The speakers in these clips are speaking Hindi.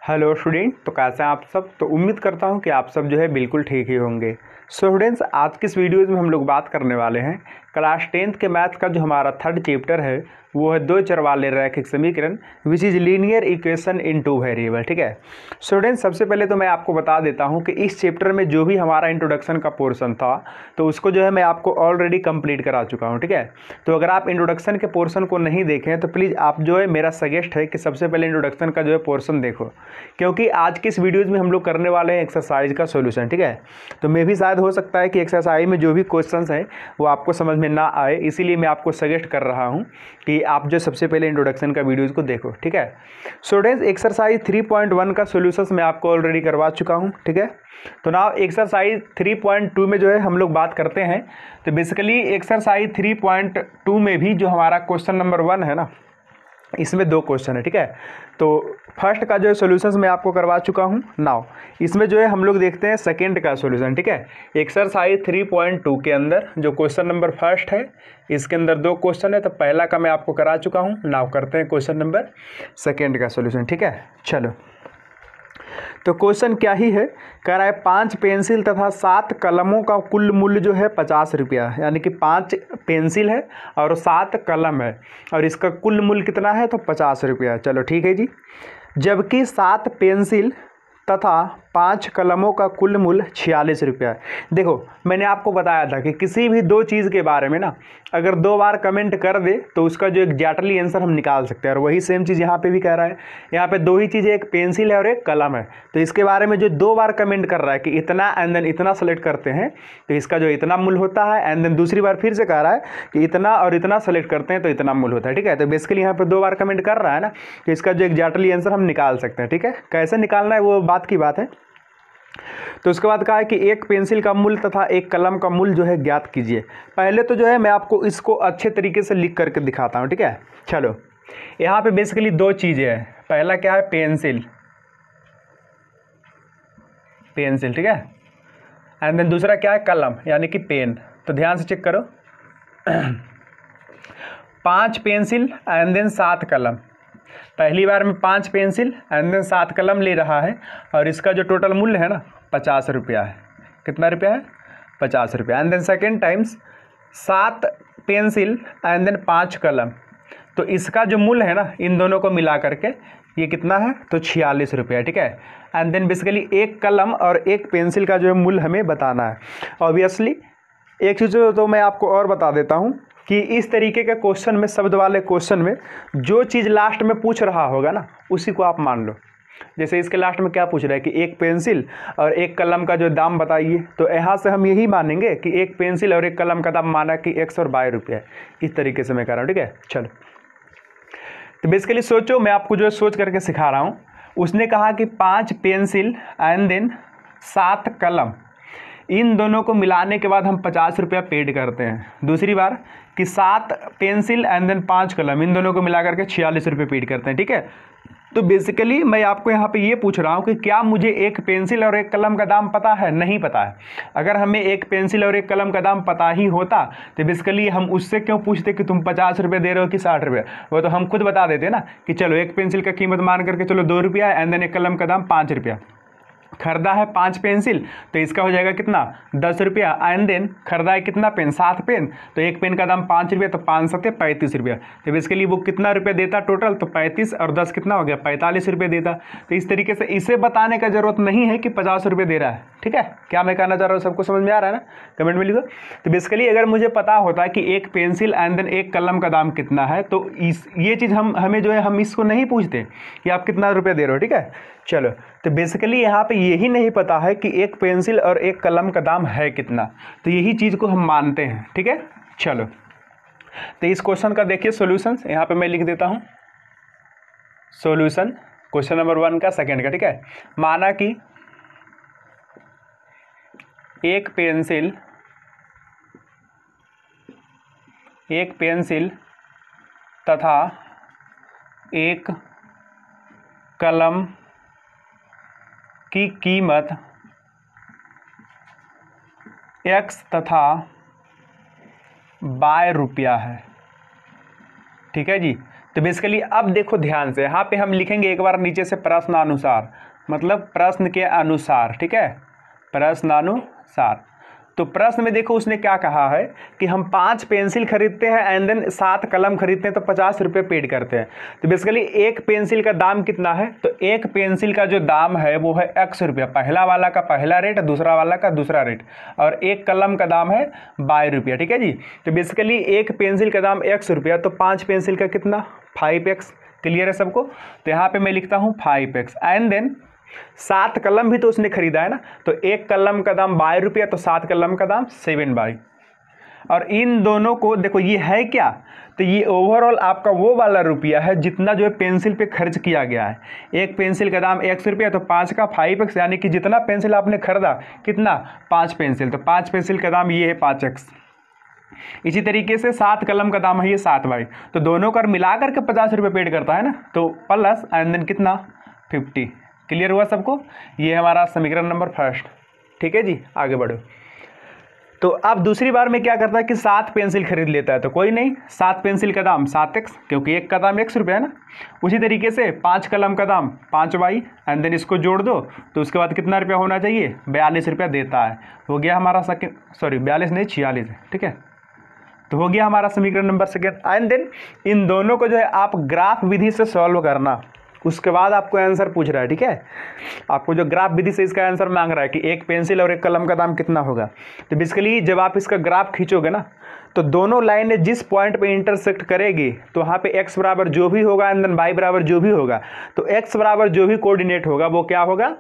हेलो स्टूडेंट, तो कैसे हैं आप सब। तो उम्मीद करता हूं कि आप सब जो है बिल्कुल ठीक ही होंगे। सो स्टूडेंट्स, आज की इस वीडियो में हम लोग बात करने वाले हैं क्लास 10th के मैथ का जो हमारा थर्ड चैप्टर है वो है दो चर वाले रैखिक समीकरण which is linear equation in two variable. ठीक है स्टूडेंट्स, सबसे पहले तो मैं आपको बता देता हूं कि इस चैप्टर में जो भी हमारा इंट्रोडक्शन का पोर्शन था तो उसको जो है मैं आपको ऑलरेडी कंप्लीट करा चुका हूं। ठीक है, तो अगर आप इंट्रोडक्शन के पोर्शन को नहीं देखें तो प्लीज़ आप जो है, मेरा सजेस्ट है कि सबसे पहले इंट्रोडक्शन का जो है पोर्शन देखो, क्योंकि आज के इस वीडियोज़ में हम लोग करने वाले हैं एक्सरसाइज का सॉल्यूशन। ठीक है, तो मे भी शायद हो सकता है कि एक्सरसाइज में जो भी क्वेश्चंस हैं वो आपको समझ में ना आए, इसीलिए मैं आपको सजेस्ट कर रहा हूं कि आप जो सबसे पहले इंट्रोडक्शन का वीडियोज़ को देखो। ठीक है स्टूडेंट्स, एक्सरसाइज 3.1 का सॉल्यूशंस मैं आपको ऑलरेडी करवा चुका हूं। ठीक है, तो ना एक्सरसाइज 3.2 में जो है हम लोग बात करते हैं। तो बेसिकली एक्सरसाइज 3.2 में भी जो हमारा क्वेश्चन नंबर 1 है ना, इसमें दो क्वेश्चन है। ठीक है, तो फर्स्ट का जो है सॉल्यूशंस मैं आपको करवा चुका हूं। नाउ इसमें जो है हम लोग देखते हैं सेकंड का सॉल्यूशन। ठीक है, एक्सरसाइज 3.2 के अंदर जो क्वेश्चन नंबर फर्स्ट है, इसके अंदर दो क्वेश्चन है, तो पहला का मैं आपको करा चुका हूं। नाउ करते हैं क्वेश्चन नंबर सेकंड का सॉल्यूशन। ठीक है, चलो तो क्वेश्चन क्या ही है, कह रहा है 5 पेंसिल तथा 7 कलमों का कुल मूल्य जो है 50 रुपया, यानी कि 5 पेंसिल है और 7 कलम है और इसका कुल मूल्य कितना है तो 50 रुपया। चलो ठीक है जी, जबकि 7 पेंसिल तथा 5 कलमों का कुल मूल्य 46 रुपया है। देखो मैंने आपको बताया था कि किसी भी दो चीज़ के बारे में ना अगर दो बार कमेंट कर दे तो उसका जो एग्जैक्टली आंसर हम निकाल सकते हैं, और वही सेम चीज़ यहाँ पे भी कह रहा है। यहाँ पे दो ही चीज़ें, एक पेंसिल है और एक कलम है, तो इसके बारे में जो दो बार कमेंट कर रहा है कि इतना एंड देन इतना सेलेक्ट करते हैं तो इसका जो इतना मूल्य होता है, एंड देन दूसरी बार फिर से कह रहा है कि इतना और इतना सेलेक्ट करते हैं तो इतना मूल्य होता है। ठीक है, तो बेसिकली यहाँ पे दो बार कमेंट कर रहा है ना, तो इसका जो एग्जैक्टली आंसर हम निकाल सकते हैं। ठीक है, कैसे निकालना है वो बात की बात है। तो उसके बाद कहा है कि एक पेंसिल का मूल्य तथा एक कलम का मूल्य जो है ज्ञात कीजिए। पहले तो जो है मैं आपको इसको अच्छे तरीके से लिख करके दिखाता हूँ। ठीक है, चलो यहाँ पे बेसिकली दो चीज़ें हैं। पहला क्या है, पेंसिल, पेंसिल। ठीक है, एंड देन दूसरा क्या है, कलम यानी कि पेन। तो ध्यान से चेक करो 5 पेंसिल एंड देन 7 कलम। पहली बार में 5 पेंसिल एंड देन 7 कलम ले रहा है और इसका जो टोटल मूल्य है ना 50 रुपया है। कितना रुपया है, 50 रुपया। And then second times 7 pencil and then 5 कलम, तो इसका जो मूल्य है ना इन दोनों को मिला करके ये कितना है तो 46 रुपया। ठीक है, एंड देन बेसिकली एक कलम और एक पेंसिल का जो है मूल्य हमें बताना है। ऑब्वियसली एक चीज़ तो मैं आपको और बता देता हूँ कि इस तरीके के क्वेश्चन में, शब्द वाले क्वेश्चन में जो चीज़ लास्ट में पूछ रहा होगा ना उसी को आप मान लो। जैसे इसके लास्ट में क्या पूछ रहा है कि एक पेंसिल और एक कलम का जो दाम बताइए, तो यहाँ से हम यही मानेंगे कि एक पेंसिल और एक कलम का दाम माना कि 122 रुपया है। इस तरीके से मैं कह रहा हूँ। ठीक है, चलो तो बेसिकली सोचो, मैं आपको जो है सोच करके सिखा रहा हूँ। उसने कहा कि 5 पेंसिल एंड देन 7 कलम, इन दोनों को मिलाने के बाद हम 50 रुपया पेड करते हैं। दूसरी बार कि 7 पेंसिल एंड देन 5 कलम, इन दोनों को मिला करके 46 रुपये पेड करते हैं। ठीक है, तो बेसिकली मैं आपको यहाँ पे ये पूछ रहा हूँ कि क्या मुझे एक पेंसिल और एक कलम का दाम पता है? नहीं पता है। अगर हमें एक पेंसिल और एक कलम का दाम पता ही होता तो बेसिकली हम उससे क्यों पूछते कि तुम 50 रुपये दे रहे हो कि 60 रुपये। वो तो हम खुद बता देते ना कि चलो एक पेंसिल का कीमत मान करके चलो 2 रुपया एंड देन एक कलम का दाम 5 रुपया। खरीदा है 5 पेंसिल तो इसका हो जाएगा कितना 10 रुपया, एंड देन खरीदा है कितना पेन, 7 पेन, तो एक पेन का दाम 5 रुपया, तो 5 7 35 रुपया। तो बेसिकली वो कितना रुपया देता टोटल, तो 35 और 10 कितना हो गया 45 रुपये देता। तो इस तरीके से इसे बताने का जरूरत नहीं है कि 50 रुपये दे रहा है। ठीक है, क्या मैं कहना चाह रहा हूँ सबको समझ में आ रहा है ना, कमेंट में लिखो। तो बेसिकली अगर मुझे पता होता है कि एक पेंसिल एंड देन एक कलम का दाम कितना है तो ये चीज़ हमें जो है हम इसको नहीं पूछते कि आप कितना रुपया दे रहे हो। ठीक है, चलो तो बेसिकली यहाँ पे यही नहीं पता है कि एक पेंसिल और एक कलम का दाम है कितना, तो यही चीज़ को हम मानते हैं। ठीक है, चलो तो इस क्वेश्चन का देखिए सॉल्यूशन, यहाँ पे मैं लिख देता हूँ सॉल्यूशन क्वेश्चन नंबर 1 का सेकंड का। ठीक है, माना कि एक पेंसिल तथा एक कलम की कीमत x तथा y रुपया है। ठीक है जी। तो बेसिकली अब देखो ध्यान से, यहाँ पे हम लिखेंगे एक बार नीचे से प्रश्नानुसार, मतलब प्रश्न के अनुसार, ठीक है, प्रश्नानुसार। तो प्रश्न में देखो उसने क्या कहा है कि हम 5 पेंसिल खरीदते हैं एंड देन 7 कलम खरीदते हैं तो 50 रुपये पेड करते हैं। तो बेसिकली एक पेंसिल का दाम कितना है, तो एक पेंसिल का जो दाम है वो है x रुपया, पहला वाला का पहला रेट, दूसरा वाला का दूसरा रेट, और एक कलम का दाम है 22 रुपया, ठीक है जी। तो बेसिकली एक पेंसिल का दाम x रुपया, तो 5 पेंसिल का कितना 5x। क्लियर है सबको। तो यहाँ पर मैं लिखता हूँ 5x एंड देन 7 कलम भी तो उसने खरीदा है ना, तो एक कलम का दाम 22 रुपया, तो 7 कलम का दाम 7/22। और इन दोनों को देखो ये है क्या, तो ये ओवरऑल आपका वो वाला रुपया है जितना जो है पेंसिल पे खर्च किया गया है। एक पेंसिल का दाम x रुपया, तो 5 का 5x, यानी कि जितना पेंसिल आपने खरीदा कितना 5 पेंसिल, तो 5 पेंसिल का दाम ये है 5x। इसी तरीके से 7 कलम का दाम है ये 7/22, तो दोनों का मिला करके 50 रुपये पेड करता है ना, तो प्लस एंड देन कितना 50। क्लियर हुआ सबको। ये हमारा समीकरण नंबर फर्स्ट, ठीक है जी। आगे बढ़ो। तो अब दूसरी बार में क्या करता है कि 7 पेंसिल खरीद लेता है, तो कोई नहीं, 7 पेंसिल का दाम 7x, क्योंकि एक का दाम x रुपया है ना। उसी तरीके से 5 कलम का दाम 5y एंड देन इसको जोड़ दो, तो उसके बाद कितना रुपया होना चाहिए 42 रुपया देता है। हो गया हमारा सेकेंड, सॉरी 42 नहीं 46 है, ठीक है। तो हो गया हमारा समीकरण number second. And then in दोनों को जो है आप ग्राफ विधि से सॉल्व करना, उसके बाद आपको आंसर पूछ रहा है, ठीक है। आपको जो ग्राफ विधि से इसका आंसर मांग रहा है कि एक पेंसिल और एक कलम का दाम कितना होगा। तो बेसिकली जब आप इसका ग्राफ खींचोगे ना, तो दोनों लाइनें जिस पॉइंट पे इंटरसेक्ट करेगी, तो वहाँ पे x बराबर जो भी होगा एंड देन y बराबर जो भी होगा, तो x बराबर जो भी कोऑर्डिनेट होगा वो क्या होगा,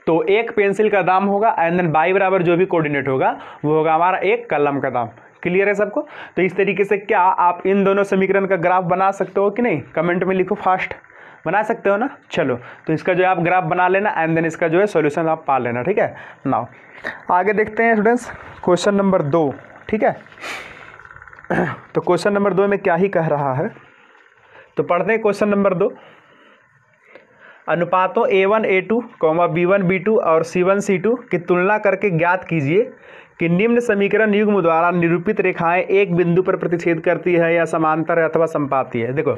तो एक पेंसिल का दाम होगा एंड देन y बराबर जो भी कोऑर्डिनेट होगा वो होगा हमारा एक कलम का दाम। क्लियर है सबको। तो इस तरीके से क्या आप इन दोनों समीकरण का ग्राफ बना सकते हो कि नहीं, कमेंट में लिखो फास्ट। बना सकते हो ना। चलो तो इसका जो है आप ग्राफ बना लेना एंड देन इसका जो है सॉल्यूशन आप पा लेना, ठीक है। नाउ आगे देखते हैं स्टूडेंट्स क्वेश्चन नंबर 2, ठीक है। तो क्वेश्चन नंबर 2 में क्या ही कह रहा है, तो पढ़ते हैं क्वेश्चन नंबर 2। अनुपातों a1 a2, b1 b2 और c1 c2 की तुलना करके ज्ञात कीजिए कि निम्न समीकरण युग्म द्वारा निरूपित रेखाएं एक बिंदु पर प्रतिच्छेद करती है या समांतर है अथवा समपाती है। देखो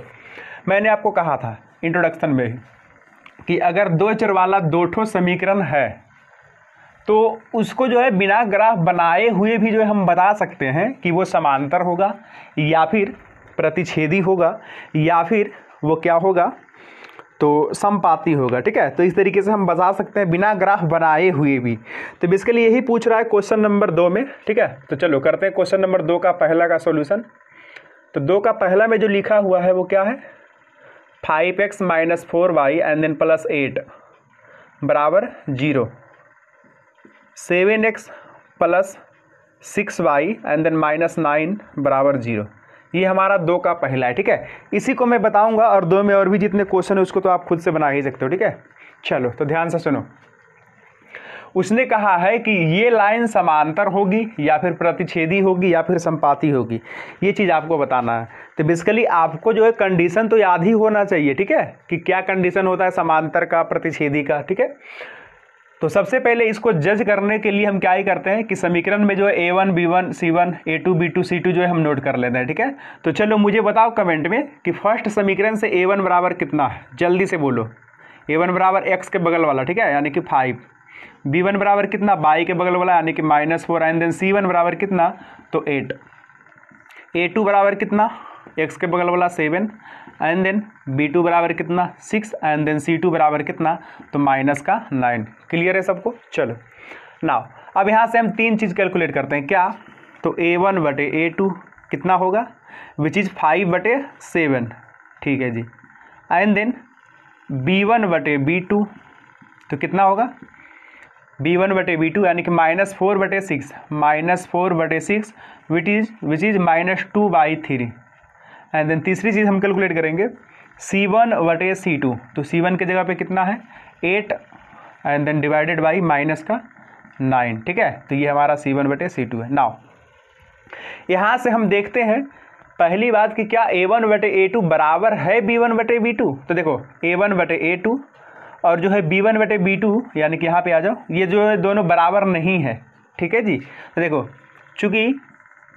मैंने आपको कहा था इंट्रोडक्शन में ही कि अगर 2 चर वाला 2 ठो समीकरण है तो उसको जो है बिना ग्राफ बनाए हुए भी जो है हम बता सकते हैं कि वो समांतर होगा या फिर प्रतिच्छेदी होगा या फिर वो क्या होगा, तो समपाती होगा, ठीक है। तो इस तरीके से हम बता सकते हैं बिना ग्राफ बनाए हुए भी। तो बेसिकली यही पूछ रहा है क्वेश्चन नंबर 2 में, ठीक है। तो चलो करते हैं क्वेश्चन नंबर 2 का पहला का सॉल्यूशन। तो 2 का पहला में जो लिखा हुआ है वो क्या है, 5x - 4y एंड देन +8 बराबर 0, 7x + 6y एंड देन -9 बराबर 0। ये हमारा 2 का पहला है, ठीक है। इसी को मैं बताऊंगा और 2 में और भी जितने क्वेश्चन है उसको तो आप खुद से बना ही सकते हो, ठीक है। चलो तो ध्यान से सुनो। उसने कहा है कि ये लाइन समांतर होगी या फिर प्रतिच्छेदी होगी या फिर समपाती होगी, ये चीज़ आपको बताना है। तो बेसिकली आपको जो है कंडीशन तो याद ही होना चाहिए, ठीक है, कि क्या कंडीशन होता है समांतर का प्रतिच्छेदी का, ठीक है। तो सबसे पहले इसको जज करने के लिए हम क्या ही करते हैं कि समीकरण में जो है a1 b1 c1 a2 b2 c2 जो है हम नोट कर लेते हैं, ठीक है। तो चलो मुझे बताओ कमेंट में कि फर्स्ट समीकरण से a1 बराबर कितना है, जल्दी से बोलो। a1 बराबर x के बगल वाला, ठीक है, यानी कि 5, b1 बराबर कितना y के बगल वाला यानी कि -4 एंड देन c1 बराबर कितना, तो 8, a2 बराबर कितना x के बगल वाला 7 एंड देन b2 बराबर कितना 6 एंड देन c2 बराबर कितना, तो -9। क्लियर है सबको। चलो नाउ अब यहाँ से हम 3 चीज़ कैलकुलेट करते हैं, क्या, तो a1 बटे a2 कितना होगा, विच इज़ 5 बटे 7, ठीक है जी, एंड देन b1 बटे b2 तो कितना होगा, b1 बटे b2 यानी कि -4 बटे 6, -4 बटे 6 विच इज़ -2/3 एंड देन तीसरी चीज़ हम कैलकुलेट करेंगे c1 बटे c2, तो c1 के जगह पे कितना है 8 एंड देन डिवाइडेड बाई -9, ठीक है। तो ये हमारा c1 बटे c2 है। नाउ यहाँ से हम देखते हैं पहली बात कि क्या a1 बटे a2 बराबर है b1 बटे b2। तो देखो a1 बटे a2 और जो है b1 बटे b2 यानी कि यहाँ पे आ जाओ, ये जो है दोनों बराबर नहीं है, ठीक है जी। तो देखो चूँकि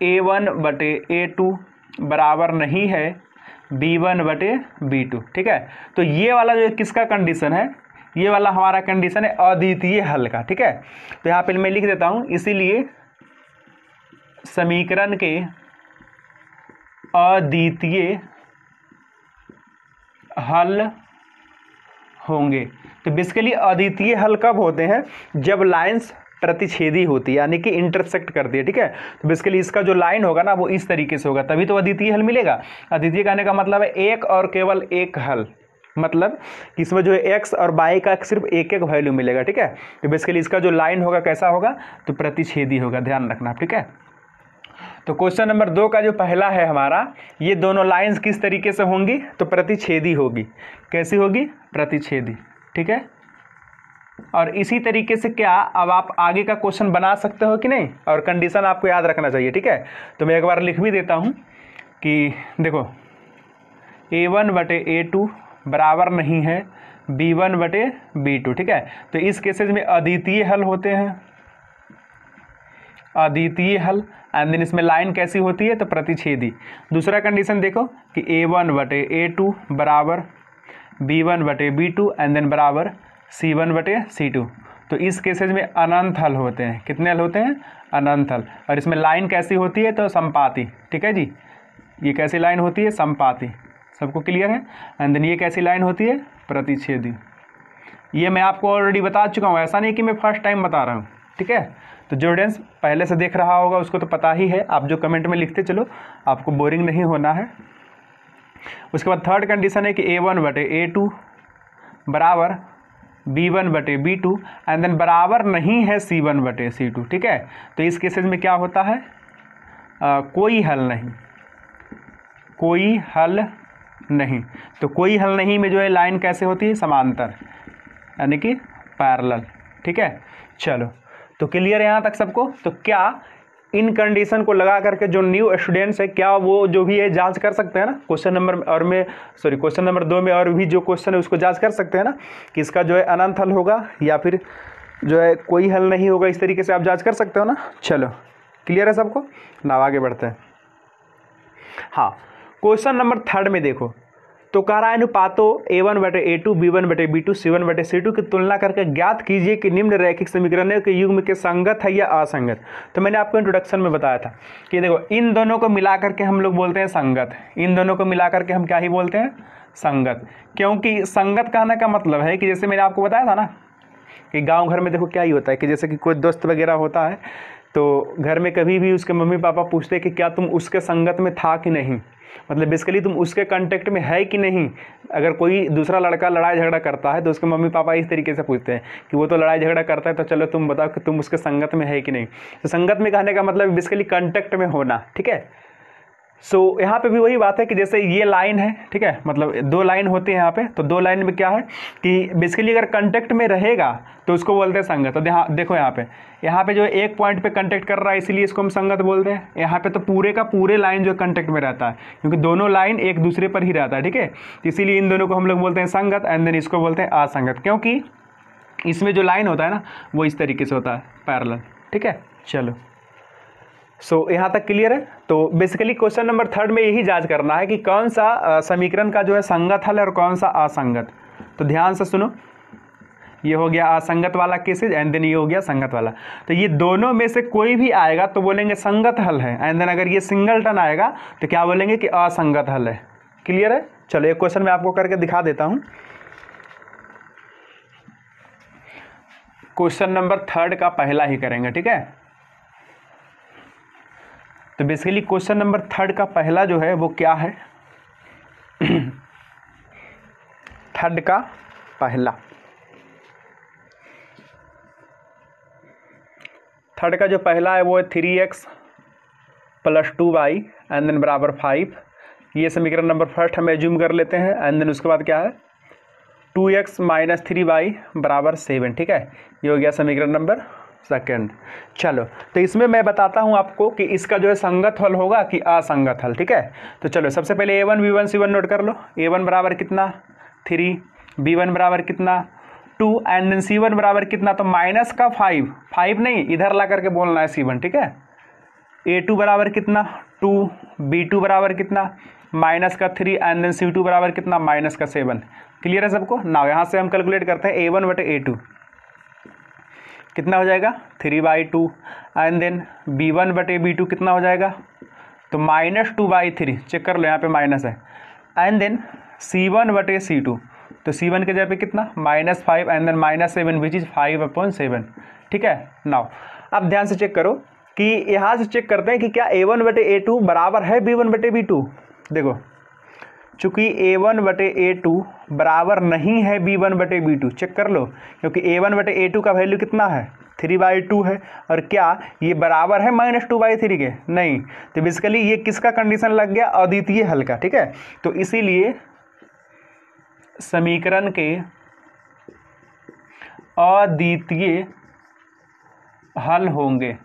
a1 बटे a2 बराबर नहीं है B1/B2, ठीक है। तो ये वाला जो किसका कंडीशन है, ये वाला हमारा कंडीशन है अद्वितीय हल का, ठीक है। तो यहाँ पे मैं लिख देता हूँ, इसीलिए समीकरण के अद्वितीय हल होंगे। तो बेसिकली अद्वितीय हल कब होते हैं, जब लाइंस प्रतिच्छेदी होती है, यानी कि इंटरसेक्ट करती है, ठीक है। तो बेसिकली इसका जो लाइन होगा ना वो इस तरीके से होगा, तभी तो अद्वितीय हल मिलेगा। अद्वितीय कहने का मतलब है एक और केवल एक हल, मतलब इसमें जो है एक्स और वाई का सिर्फ एक एक वैल्यू मिलेगा, ठीक है। तो बेसिकली इसका जो लाइन होगा कैसा होगा, तो प्रतिच्छेदी होगा, ध्यान रखना, ठीक है। तो क्वेश्चन नंबर 2 का जो पहला है हमारा, ये दोनों लाइंस किस तरीके से होंगी, तो प्रतिच्छेदी होगी। कैसी होगी, प्रतिच्छेदी, ठीक है। और इसी तरीके से क्या अब आप आगे का क्वेश्चन बना सकते हो कि नहीं, और कंडीशन आपको याद रखना चाहिए, ठीक है। तो मैं एक बार लिख भी देता हूँ कि देखो A1/A2 बराबर नहीं है B1/B2, ठीक है। तो इस केसेज में अद्वितीय हल होते हैं, अद्वितीय हल, एंड देन इसमें लाइन कैसी होती है, तो प्रतिच्छेदी। दूसरा कंडीशन देखो कि A1/A2 बराबर B1/B2 एंड देन बराबर C1/C2। तो इस केसेज में अनंत हल होते हैं, कितने हल होते हैं, अनंत हल। और इसमें लाइन कैसी होती है, तो संपाती, ठीक है जी। ये कैसी लाइन होती है, संपाती, सबको क्लियर है। एंड देन ये कैसी लाइन होती है, प्रतिच्छेदी। ये मैं आपको ऑलरेडी बता चुका हूँ, ऐसा नहीं कि मैं फर्स्ट टाइम बता रहा हूँ, ठीक है। तो जो स्टूडेंट्स पहले से देख रहा होगा उसको तो पता ही है, आप जो कमेंट में लिखते चलो, आपको बोरिंग नहीं होना है। उसके बाद थर्ड कंडीशन है कि A1/A2 बराबर B1/B2 एंड देन बराबर नहीं है C1/C2, ठीक है। तो इस केसेस में क्या होता है, कोई हल नहीं, कोई हल नहीं। तो कोई हल नहीं में जो है लाइन कैसे होती है, समांतर, यानी कि पैरेलल, ठीक है। चलो, तो क्लियर है यहाँ तक सबको। तो क्या इन कंडीशन को लगा करके जो न्यू स्टूडेंट्स है, क्या वो जो भी है जांच कर सकते हैं ना क्वेश्चन नंबर और में, सॉरी क्वेश्चन नंबर 2 में और भी जो क्वेश्चन है उसको जांच कर सकते हैं ना, कि इसका जो है अनंत हल होगा या फिर जो है कोई हल नहीं होगा, इस तरीके से आप जांच कर सकते हो ना। चलो, क्लियर है सबको, ना आगे बढ़ते हैं। हाँ, क्वेश्चन नंबर 3 में देखो, तो कह रहा है अनुपातों A1/A2 B1/B2 C1/C2 की तुलना करके ज्ञात कीजिए कि निम्न रैखिक समीकरणों के युग्म के संगत है या असंगत। तो मैंने आपको इंट्रोडक्शन में बताया था कि देखो इन दोनों को मिला करके हम लोग बोलते हैं संगत, इन दोनों को मिला करके हम क्या ही बोलते हैं, संगत। क्योंकि संगत कहने का मतलब है कि जैसे मैंने आपको बताया था ना कि गाँव घर में देखो क्या ही होता है कि जैसे कि कोई दोस्त वगैरह होता है, तो घर में कभी भी उसके मम्मी पापा पूछते हैं कि क्या तुम उसके संगत में था कि नहीं, मतलब बेसिकली तुम उसके कांटेक्ट में है कि नहीं। अगर कोई दूसरा लड़का लड़ाई झगड़ा करता है तो उसके मम्मी पापा इस तरीके से पूछते हैं कि वो तो लड़ाई झगड़ा करता है, तो चलो तुम बताओ कि तुम उसके संगत में है कि नहीं। तो संगत में कहने का मतलब बेसिकली कांटेक्ट में होना, ठीक है। सो यहाँ पे भी वही बात है कि जैसे ये लाइन है, ठीक है, मतलब 2 लाइन होती है यहाँ पे, तो 2 लाइन में क्या है कि बेसिकली अगर कांटेक्ट में रहेगा तो उसको बोलते हैं संगत। तो देखो यहाँ पे जो एक पॉइंट पे कांटेक्ट कर रहा है इसीलिए इसको हम संगत बोलते हैं। यहाँ पे तो पूरे का पूरे लाइन जो कांटेक्ट में रहता है, क्योंकि दोनों लाइन एक दूसरे पर ही रहता है, ठीक है। इसीलिए इन दोनों को हम लोग बोलते हैं संगत, एंड देन इसको बोलते हैं असंगत, क्योंकि इसमें जो लाइन होता है ना वो इस तरीके से होता है, पैरेलल, ठीक है। चलो, सो यहाँ तक क्लियर है। तो बेसिकली क्वेश्चन नंबर 3 में यही जांच करना है कि कौन सा समीकरण का जो है संगत हल है और कौन सा असंगत। तो ध्यान से सुनो, ये हो गया असंगत वाला केसेज, एंड देन ये हो गया संगत वाला। तो ये दोनों में से कोई भी आएगा तो बोलेंगे संगत हल है, एंड देन अगर ये सिंगलटन आएगा तो क्या बोलेंगे कि असंगत हल है। क्लियर है। चलो एक क्वेश्चन मैं आपको करके दिखा देता हूँ। क्वेश्चन नंबर 3 का पहला ही करेंगे, ठीक है। तो बेसिकली क्वेश्चन नंबर 3 का पहला जो है वो क्या है, 3 का पहला, 3 का जो पहला है वो है 3x + 2y एंड देन बराबर 5। ये समीकरण नंबर 1 हम एज्यूम कर लेते हैं, एंड देन उसके बाद क्या है 2x - 3y बराबर 7, ठीक है। ये हो गया समीकरण नंबर 2। चलो, तो इसमें मैं बताता हूँ आपको कि इसका जो है संगत हल होगा कि असंगत हल, ठीक है। तो चलो सबसे पहले A1 B1 C1 नोट कर लो। A1 बराबर कितना 3, B1 बराबर कितना 2 एंड देन C1 बराबर कितना, तो माइनस का 5 नहीं, इधर ला करके बोलना है C1, ठीक है। A2 बराबर कितना 2, B2 बराबर कितना माइनस का 3 एंड देन C2 बराबर कितना माइनस का 7। क्लियर है सबको। नाउ यहाँ से हम कैलकुलेट करते हैं A1 बटे A2 कितना हो जाएगा 3/2 एंड देन B1 बटे B2 कितना हो जाएगा तो -2/3, चेक कर लो यहाँ पे माइनस है, एंड देन C1 बटे C2 तो C1 के जगह पे कितना -5 एंड देन -7 विच इज़ 5/7। ठीक है। नाउ अब ध्यान से चेक करो कि यहाँ से चेक करते हैं कि क्या A1 बटे A2 बराबर है B1 बटे B2। देखो चूँकि A1 बटे A2 बराबर नहीं है B1 बटे B2, चेक कर लो, क्योंकि A1 बटे A2 का वैल्यू कितना है 3/2 है, और क्या ये बराबर है -2/3 के, नहीं। तो बेसिकली ये किसका कंडीशन लग गया, अद्वितीय हल का। ठीक है, तो इसीलिए समीकरण के अद्वितीय हल होंगे।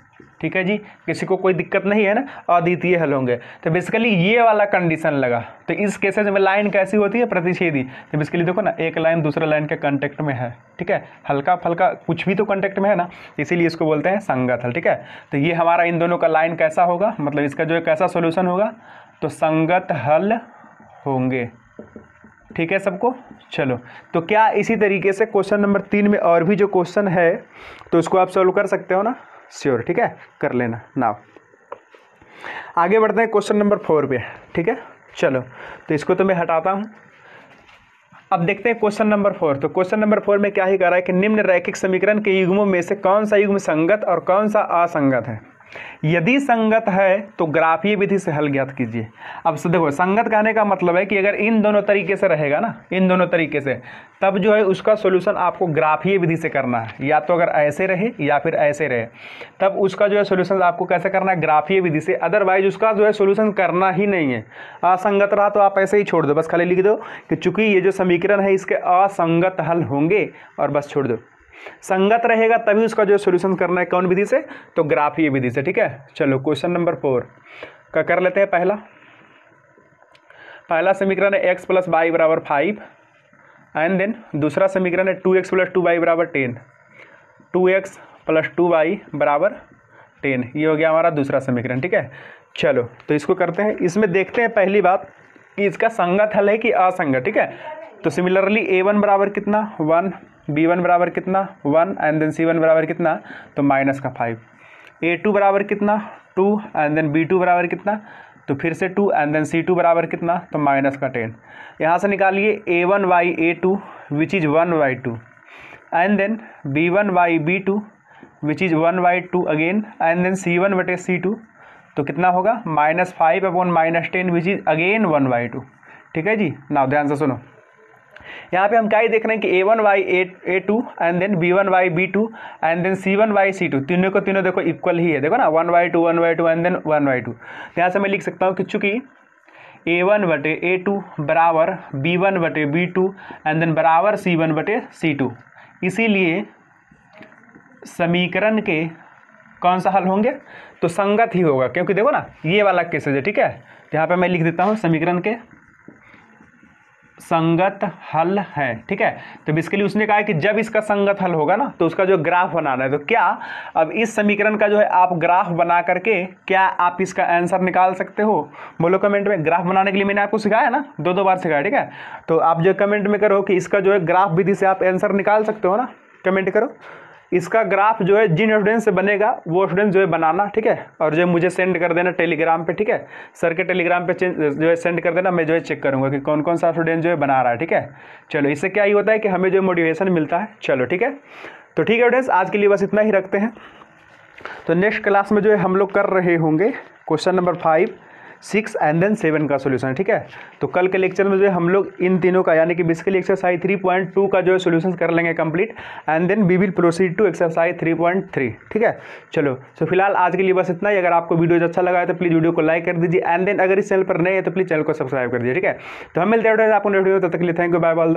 ठीक है जी, किसी को कोई दिक्कत नहीं है ना, अद्वितीय हल होंगे। तो बेसिकली ये वाला कंडीशन लगा। तो इस केसेस में लाइन कैसी होती है, प्रतिच्छेदी। तो बेसिकली देखो ना, एक लाइन दूसरा लाइन के कांटेक्ट में है। ठीक है, हल्का फल्का कुछ भी तो कांटेक्ट में है ना, इसीलिए इसको बोलते हैं संगत हल। ठीक है, तो ये हमारा इन दोनों का लाइन कैसा होगा, मतलब इसका जो है कैसा सोल्यूशन होगा, तो संगत हल होंगे। ठीक है सबको। चलो, तो क्या इसी तरीके से क्वेश्चन नंबर 3 में और भी जो क्वेश्चन है तो उसको आप सॉल्व कर सकते हो ना, श्योर। ठीक है, कर लेना। नाउ आगे बढ़ते हैं क्वेश्चन नंबर 4 पे। ठीक है, चलो तो इसको तो मैं हटाता हूँ। अब देखते हैं क्वेश्चन नंबर 4। तो क्वेश्चन नंबर 4 में क्या ही कह रहा है कि निम्न रैखिक समीकरण के युग्मों में से कौन सा युग्म संगत और कौन सा असंगत है। यदि संगत है तो ग्राफीय विधि से हल ज्ञात कीजिए। अब देखो, संगत कहने का मतलब है कि अगर इन दोनों तरीके से रहेगा ना, इन दोनों तरीके से, तब जो है उसका सॉल्यूशन आपको ग्राफीय विधि से करना है। या तो अगर ऐसे रहे या फिर ऐसे रहे, तब उसका जो है सॉल्यूशन आपको कैसे करना है, ग्राफीय विधि से। अदरवाइज उसका जो है सॉल्यूशन करना ही नहीं है। असंगत रहा तो आप ऐसे ही छोड़ दो, बस खाली लिख दो कि चूंकि ये जो समीकरण है इसके असंगत हल होंगे, और बस छोड़ दो। संगत रहेगा तभी उसका जो सॉल्यूशन करना है, कौन विधि से, तो ग्राफीय विधि से। ठीक है, चलो क्वेश्चन नंबर 4 का कर लेते हैं। पहला समीकरण है x + y = 5 एंड देन दूसरा समीकरण है 2x + 2y = 10। 2x + 2y = 10, ये हो गया हमारा दूसरा समीकरण। ठीक है, चलो तो इसको करते हैं। इसमें देखते हैं पहली बात कि इसका संगत हल है कि असंगत। ठीक है, तो सिमिलरली A1 बराबर कितना 1, B1 बराबर कितना 1 एंड देन C1 बराबर कितना तो -5, A2 बराबर कितना 2 एंड देन B2 बराबर कितना तो फिर से 2 एंड देन C2 बराबर कितना तो -10। यहाँ से निकालिए A1/A2 which is 1/2 and then B1/B2 which is 1/2 again and then C1/C2 तो कितना होगा -5/10 विच इज़ अगेन 1/2। ठीक है जी। नाउ ध्यान से सुनो, यहाँ पे हम क्या ही देख रहे हैं कि A1/A2 and then B1/B2 and then C1/C2 तीनों को तीनों देखो इक्वल ही है। देखो ना 1/2 1/2 एंड देन 1/2। यहाँ से मैं लिख सकता हूँ कि चूंकि A1/A2 बराबर B1/B2 एंड देन बराबर C1/C2, इसीलिए समीकरण के कौन सा हल होंगे, तो संगत ही होगा। क्योंकि देखो ना ये वाला केस है। ठीक है, तो यहाँ पे मैं लिख देता हूँ समीकरण के संगत हल है। ठीक है, तो बेसिकली उसने कहा है कि जब इसका संगत हल होगा ना तो उसका जो ग्राफ बनाना है। तो क्या अब इस समीकरण का जो है आप ग्राफ बना करके क्या आप इसका आंसर निकाल सकते हो, बोलो कमेंट में। ग्राफ बनाने के लिए मैंने आपको सिखाया ना, 2 बार सिखाया। ठीक है, तो आप जो कमेंट में करो कि इसका जो है ग्राफ विधि से आप आंसर निकाल सकते हो ना, कमेंट करो। इसका ग्राफ जो है जिन स्टूडेंट से बनेगा वो स्टूडेंट जो है बनाना। ठीक है, और जो मुझे सेंड कर देना टेलीग्राम पे। ठीक है, सर के टेलीग्राम पे जो है सेंड कर देना, मैं जो है चेक करूंगा कि कौन कौन सा स्टूडेंट जो है बना रहा है। ठीक है, चलो इससे क्या ही होता है कि हमें जो मोटिवेशन मिलता है। चलो ठीक है, तो ठीक है स्टूडेंट्स, आज के लिए बस इतना ही रखते हैं। तो नेक्स्ट क्लास में जो है हम लोग कर रहे होंगे क्वेश्चन नंबर 5, 6 एंड देन 7 का सोल्यूशन। ठीक है, तो कल के लेक्चर में जो है हम लोग इन तीनों का यानी कि बेसिकली एक्सरसाइज 3.2 का जो है सोल्यूशन कर लेंगे complete, and then we will proceed to exercise 3.3। ठीक है, चलो तो फिलहाल आज के लिए बस इतना ही। अगर आपको वीडियो अच्छा लगा है तो प्लीज़ वीडियो को लाइक कर दीजिए, एंड देन अगर इस चैनल पर नए हैं तो प्लीज़ चैनल को सब्सक्राइब कर दीजिए। ठीक है, तो हम मिलते हैं आपको नेक्स्ट वीडियो, तब तक के लिए थैंक यू, बाय बाय।